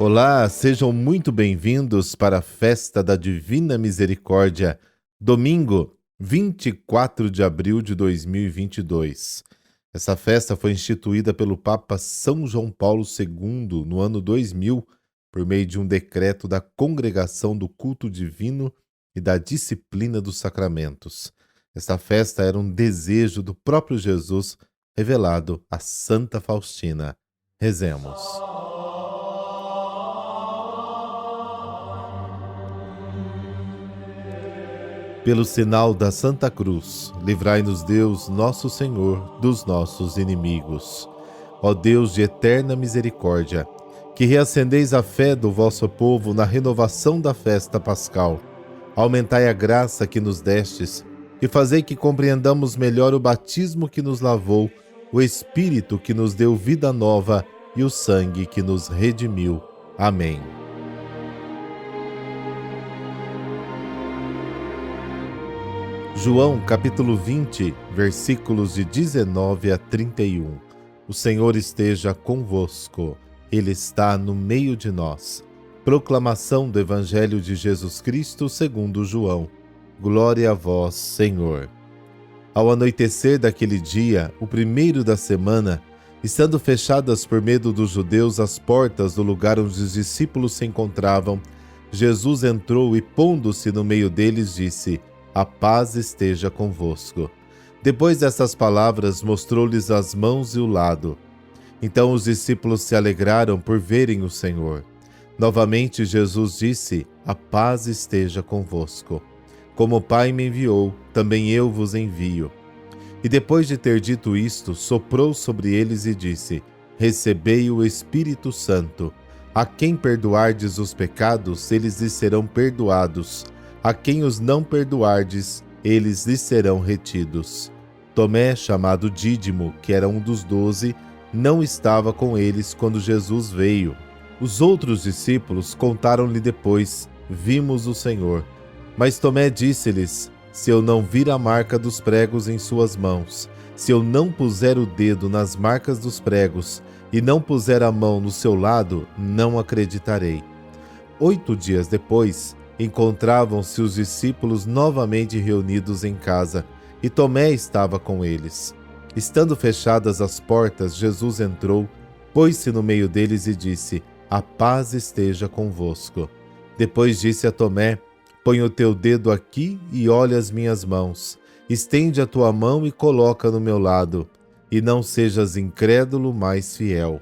Olá, sejam muito bem-vindos para a Festa da Divina Misericórdia, domingo 24 de abril de 2022. Essa festa foi instituída pelo Papa São João Paulo II no ano 2000, por meio de um decreto da Congregação do Culto Divino e da Disciplina dos Sacramentos. Esta festa era um desejo do próprio Jesus revelado a Santa Faustina. Rezemos. Pelo sinal da Santa Cruz, livrai-nos Deus, nosso Senhor, dos nossos inimigos. Ó Deus de eterna misericórdia, que reacendeis a fé do vosso povo na renovação da festa pascal, aumentai a graça que nos destes e fazei que compreendamos melhor o batismo que nos lavou, o Espírito que nos deu vida nova e o sangue que nos redimiu. Amém. João capítulo 20, versículos de 19 a 31. O Senhor esteja convosco, Ele está no meio de nós. Proclamação do Evangelho de Jesus Cristo segundo João. Glória a vós, Senhor. Ao anoitecer daquele dia, o primeiro da semana, estando fechadas por medo dos judeus as portas do lugar onde os discípulos se encontravam, Jesus entrou e, pondo-se no meio deles, disse: A paz esteja convosco. Depois dessas palavras, mostrou-lhes as mãos e o lado. Então os discípulos se alegraram por verem o Senhor. Novamente Jesus disse: A paz esteja convosco. Como o Pai me enviou, também eu vos envio. E depois de ter dito isto, soprou sobre eles e disse: Recebei o Espírito Santo. A quem perdoardes os pecados, eles lhes serão perdoados. A quem os não perdoardes, eles lhes serão retidos. Tomé, chamado Dídimo, que era um dos 12, não estava com eles quando Jesus veio. Os outros discípulos contaram-lhe depois: Vimos o Senhor. Mas Tomé disse-lhes: Se eu não vir a marca dos pregos em suas mãos, se eu não puser o dedo nas marcas dos pregos e não puser a mão no seu lado, não acreditarei. 8 dias depois, encontravam-se os discípulos novamente reunidos em casa, e Tomé estava com eles. Estando fechadas as portas, Jesus entrou, pôs-se no meio deles e disse: A paz esteja convosco. Depois disse a Tomé: Põe o teu dedo aqui e olha as minhas mãos. Estende a tua mão e coloca no meu lado, e não sejas incrédulo, mas fiel.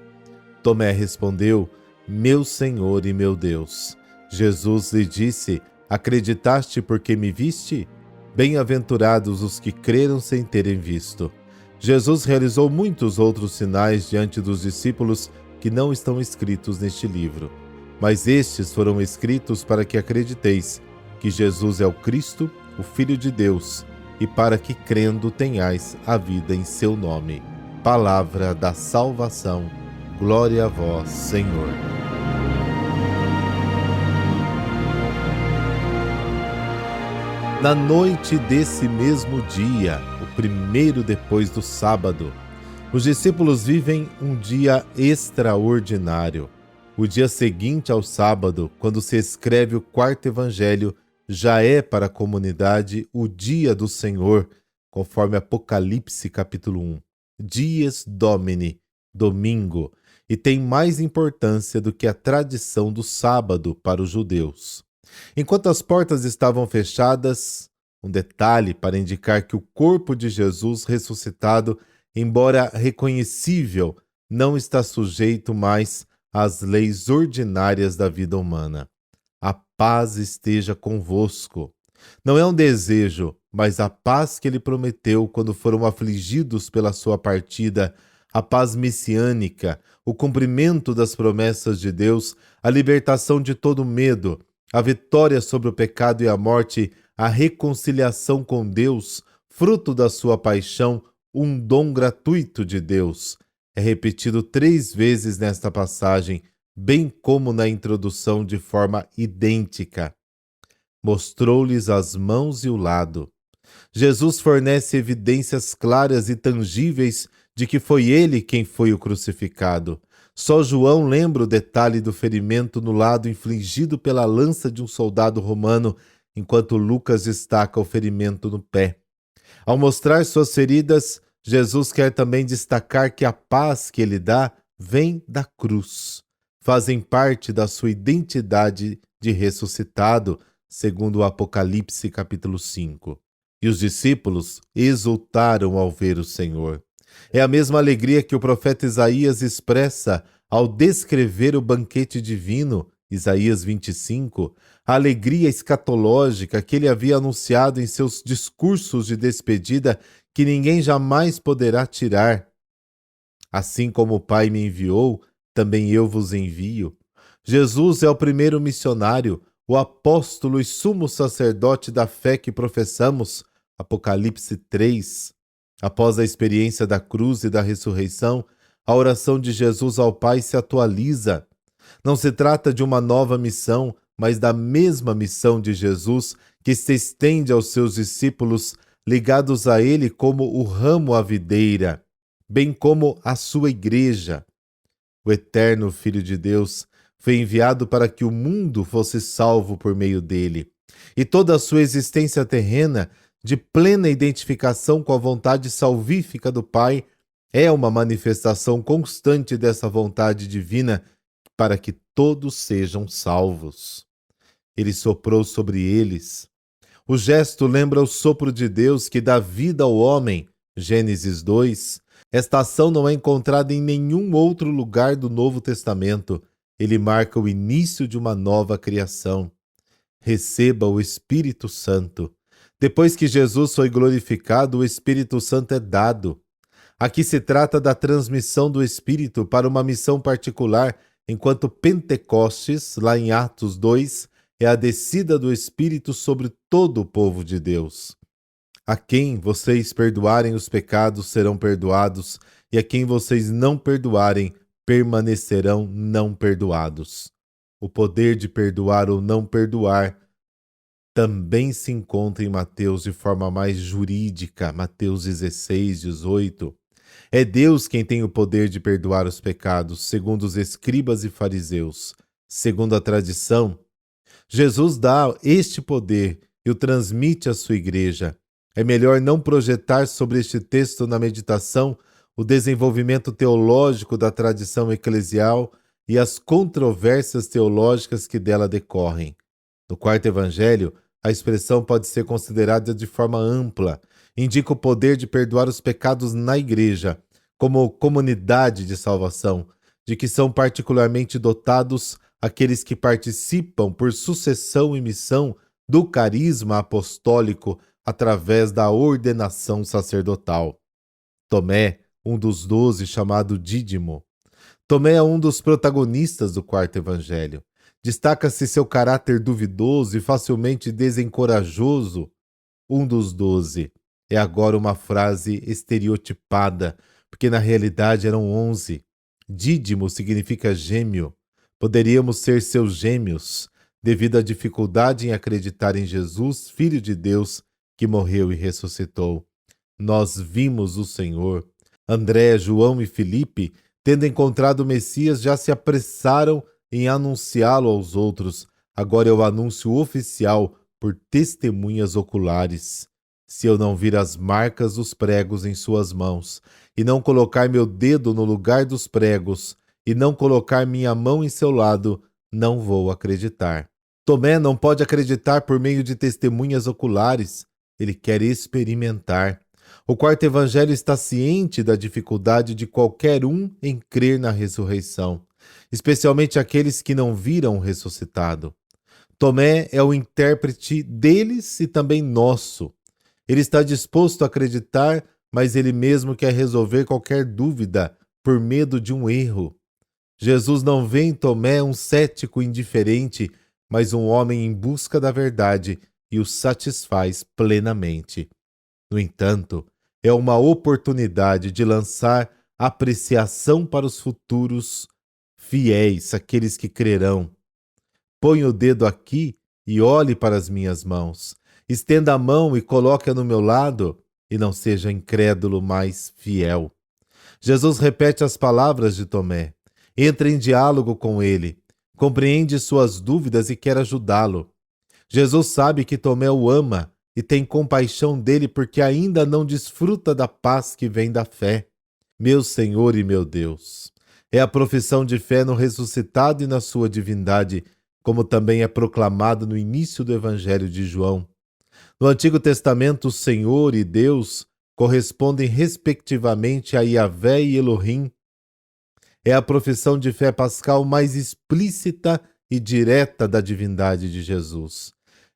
Tomé respondeu: Meu Senhor e meu Deus. Jesus lhe disse: Acreditaste porque me viste? Bem-aventurados os que creram sem terem visto. Jesus realizou muitos outros sinais diante dos discípulos que não estão escritos neste livro. Mas estes foram escritos para que acrediteis que Jesus é o Cristo, o Filho de Deus, e para que crendo tenhais a vida em seu nome. Palavra da salvação. Glória a vós, Senhor. Na noite desse mesmo dia, o primeiro depois do sábado, os discípulos vivem um dia extraordinário. O dia seguinte ao sábado, quando se escreve o quarto evangelho, já é para a comunidade o dia do Senhor, conforme Apocalipse capítulo 1. Dies Domini, domingo, e tem mais importância do que a tradição do sábado para os judeus. Enquanto as portas estavam fechadas, um detalhe para indicar que o corpo de Jesus ressuscitado, embora reconhecível, não está sujeito mais às leis ordinárias da vida humana. A paz esteja convosco. Não é um desejo, mas a paz que ele prometeu quando foram afligidos pela sua partida, a paz messiânica, o cumprimento das promessas de Deus, a libertação de todo medo, a vitória sobre o pecado e a morte, a reconciliação com Deus, fruto da sua paixão, um dom gratuito de Deus. É repetido 3 vezes nesta passagem, bem como na introdução de forma idêntica. Mostrou-lhes as mãos e o lado. Jesus fornece evidências claras e tangíveis de que foi ele quem foi o crucificado. Só João lembra o detalhe do ferimento no lado infligido pela lança de um soldado romano, enquanto Lucas destaca o ferimento no pé. Ao mostrar suas feridas, Jesus quer também destacar que a paz que ele dá vem da cruz. Fazem parte da sua identidade de ressuscitado, segundo o Apocalipse capítulo 5. E os discípulos exultaram ao ver o Senhor. É a mesma alegria que o profeta Isaías expressa ao descrever o banquete divino, Isaías 25, a alegria escatológica que ele havia anunciado em seus discursos de despedida que ninguém jamais poderá tirar. Assim como o Pai me enviou, também eu vos envio. Jesus é o primeiro missionário, o apóstolo e sumo sacerdote da fé que professamos, Apocalipse 3. Após a experiência da cruz e da ressurreição, a oração de Jesus ao Pai se atualiza. Não se trata de uma nova missão, mas da mesma missão de Jesus que se estende aos seus discípulos ligados a ele como o ramo à videira, bem como a sua igreja. O eterno Filho de Deus foi enviado para que o mundo fosse salvo por meio dele, e toda a sua existência terrena, de plena identificação com a vontade salvífica do Pai, é uma manifestação constante dessa vontade divina para que todos sejam salvos. Ele soprou sobre eles. O gesto lembra o sopro de Deus que dá vida ao homem, Gênesis 2. Esta ação não é encontrada em nenhum outro lugar do Novo Testamento. Ele marca o início de uma nova criação. Receba o Espírito Santo. Depois que Jesus foi glorificado, o Espírito Santo é dado. Aqui se trata da transmissão do Espírito para uma missão particular, enquanto Pentecostes, lá em Atos 2, é a descida do Espírito sobre todo o povo de Deus. A quem vocês perdoarem os pecados serão perdoados, e a quem vocês não perdoarem permanecerão não perdoados. O poder de perdoar ou não perdoar também se encontra em Mateus de forma mais jurídica, Mateus 16, 18. É Deus quem tem o poder de perdoar os pecados, segundo os escribas e fariseus. Segundo a tradição, Jesus dá este poder e o transmite à sua igreja. É melhor não projetar sobre este texto na meditação o desenvolvimento teológico da tradição eclesial e as controvérsias teológicas que dela decorrem. No quarto evangelho, a expressão pode ser considerada de forma ampla. Indica o poder de perdoar os pecados na igreja, como comunidade de salvação, de que são particularmente dotados aqueles que participam por sucessão e missão do carisma apostólico através da ordenação sacerdotal. Tomé, um dos 12, chamado Dídimo. Tomé é um dos protagonistas do quarto evangelho. Destaca-se seu caráter duvidoso e facilmente desencorajoso. Um dos 12 é agora uma frase estereotipada, porque na realidade eram 11. Dídimo significa gêmeo. Poderíamos ser seus gêmeos, devido à dificuldade em acreditar em Jesus, Filho de Deus, que morreu e ressuscitou. Nós vimos o Senhor. André, João e Filipe, tendo encontrado o Messias, já se apressaram em anunciá-lo aos outros. Agora é o anúncio oficial por testemunhas oculares. Se eu não vir as marcas dos pregos em suas mãos, e não colocar meu dedo no lugar dos pregos, e não colocar minha mão em seu lado, não vou acreditar. Tomé não pode acreditar por meio de testemunhas oculares. Ele quer experimentar. O quarto evangelho está ciente da dificuldade de qualquer um em crer na ressurreição, especialmente aqueles que não viram o ressuscitado. Tomé é o intérprete deles e também nosso. Ele está disposto a acreditar, mas ele mesmo quer resolver qualquer dúvida por medo de um erro. Jesus não vê em Tomé um cético indiferente, mas um homem em busca da verdade e o satisfaz plenamente. No entanto, é uma oportunidade de lançar apreciação para os futuros fiéis, aqueles que crerão. Põe o dedo aqui e olhe para as minhas mãos. Estenda a mão e coloque-a no meu lado, e não seja incrédulo, mas fiel. Jesus repete as palavras de Tomé. entra em diálogo com ele, compreende suas dúvidas e quer ajudá-lo. Jesus sabe que Tomé o ama e tem compaixão dele porque ainda não desfruta da paz que vem da fé. Meu Senhor e meu Deus, é a profissão de fé no ressuscitado e na sua divindade, como também é proclamado no início do Evangelho de João. No Antigo Testamento, o Senhor e Deus correspondem respectivamente a Yahvé e Elohim. É a profissão de fé pascal mais explícita e direta da divindade de Jesus.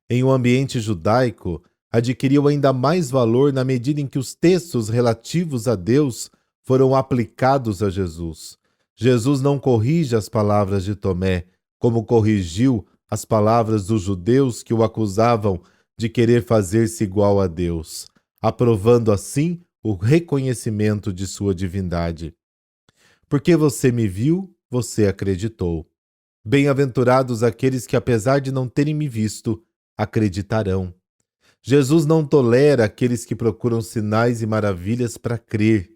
Em um ambiente judaico, adquiriu ainda mais valor na medida em que os textos relativos a Deus foram aplicados a Jesus. Jesus não corrige as palavras de Tomé, como corrigiu as palavras dos judeus que o acusavam de querer fazer-se igual a Deus, aprovando assim o reconhecimento de sua divindade. Porque você me viu, você acreditou. Bem-aventurados aqueles que, apesar de não terem me visto, acreditarão. Jesus não tolera aqueles que procuram sinais e maravilhas para crer,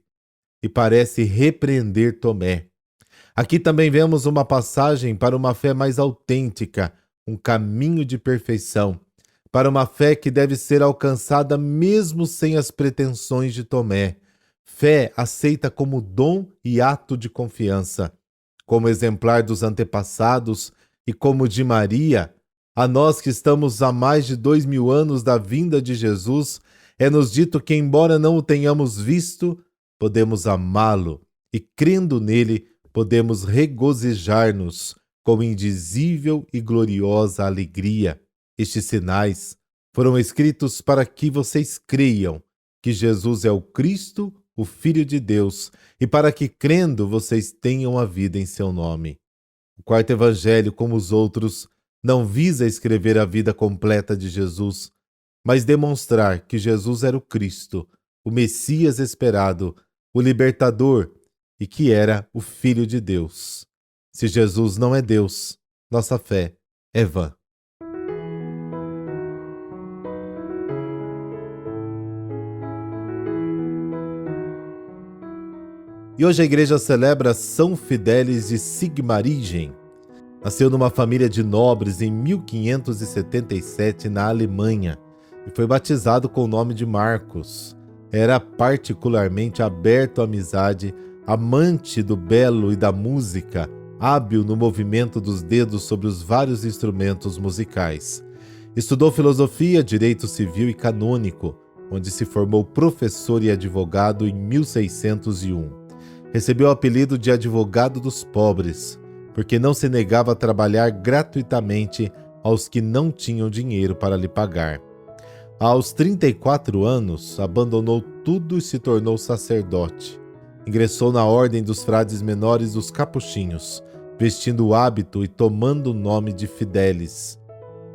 e parece repreender Tomé. Aqui também vemos uma passagem para uma fé mais autêntica, um caminho de perfeição, para uma fé que deve ser alcançada mesmo sem as pretensões de Tomé. Fé aceita como dom e ato de confiança. Como exemplar dos antepassados e como de Maria, a nós que estamos há mais de 2000 anos da vinda de Jesus, é-nos dito que, embora não o tenhamos visto, podemos amá-lo e, crendo nele, podemos regozijar-nos com indizível e gloriosa alegria. Estes sinais foram escritos para que vocês creiam que Jesus é o Cristo, o Filho de Deus, e para que, crendo, vocês tenham a vida em seu nome. O quarto evangelho, como os outros, não visa escrever a vida completa de Jesus, mas demonstrar que Jesus era o Cristo, o Messias esperado, o libertador, e que era o Filho de Deus. Se Jesus não é Deus, nossa fé é vã. E hoje a igreja celebra São Fidélis de Sigmaringen. Nasceu numa família de nobres em 1577 na Alemanha e foi batizado com o nome de Marcos. Era particularmente aberto à amizade, amante do belo e da música, hábil no movimento dos dedos sobre os vários instrumentos musicais. Estudou filosofia, direito civil e canônico, onde se formou professor e advogado em 1601. Recebeu o apelido de advogado dos pobres, porque não se negava a trabalhar gratuitamente aos que não tinham dinheiro para lhe pagar. Aos 34 anos, abandonou tudo e se tornou sacerdote. Ingressou na ordem dos frades menores dos capuchinhos, vestindo o hábito e tomando o nome de Fidélis.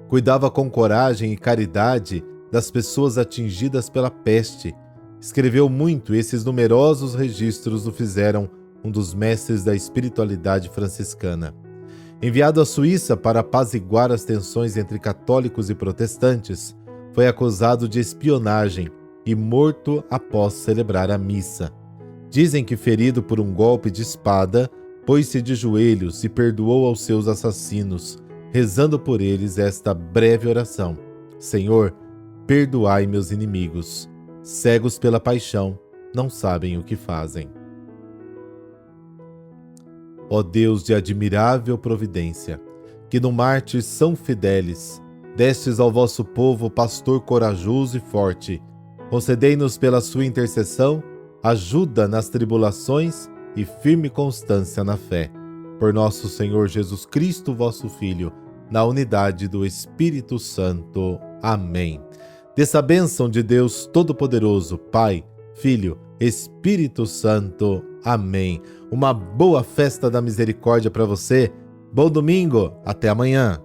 Cuidava com coragem e caridade das pessoas atingidas pela peste. Escreveu muito e esses numerosos registros o fizeram um dos mestres da espiritualidade franciscana. Enviado à Suíça para apaziguar as tensões entre católicos e protestantes, foi acusado de espionagem e morto após celebrar a missa. Dizem que, ferido por um golpe de espada, pôs-se de joelhos e perdoou aos seus assassinos, rezando por eles esta breve oração: Senhor, perdoai meus inimigos. Cegos pela paixão, não sabem o que fazem. Ó Deus de admirável providência, que no mártir São Fidélis destes ao vosso povo pastor corajoso e forte, concedei-nos pela sua intercessão ajuda nas tribulações e firme constância na fé. Por nosso Senhor Jesus Cristo, vosso Filho, na unidade do Espírito Santo. Amém. Dessa bênção de Deus Todo-Poderoso, Pai, Filho, Espírito Santo. Amém. Uma boa festa da misericórdia para você. Bom domingo. Até amanhã.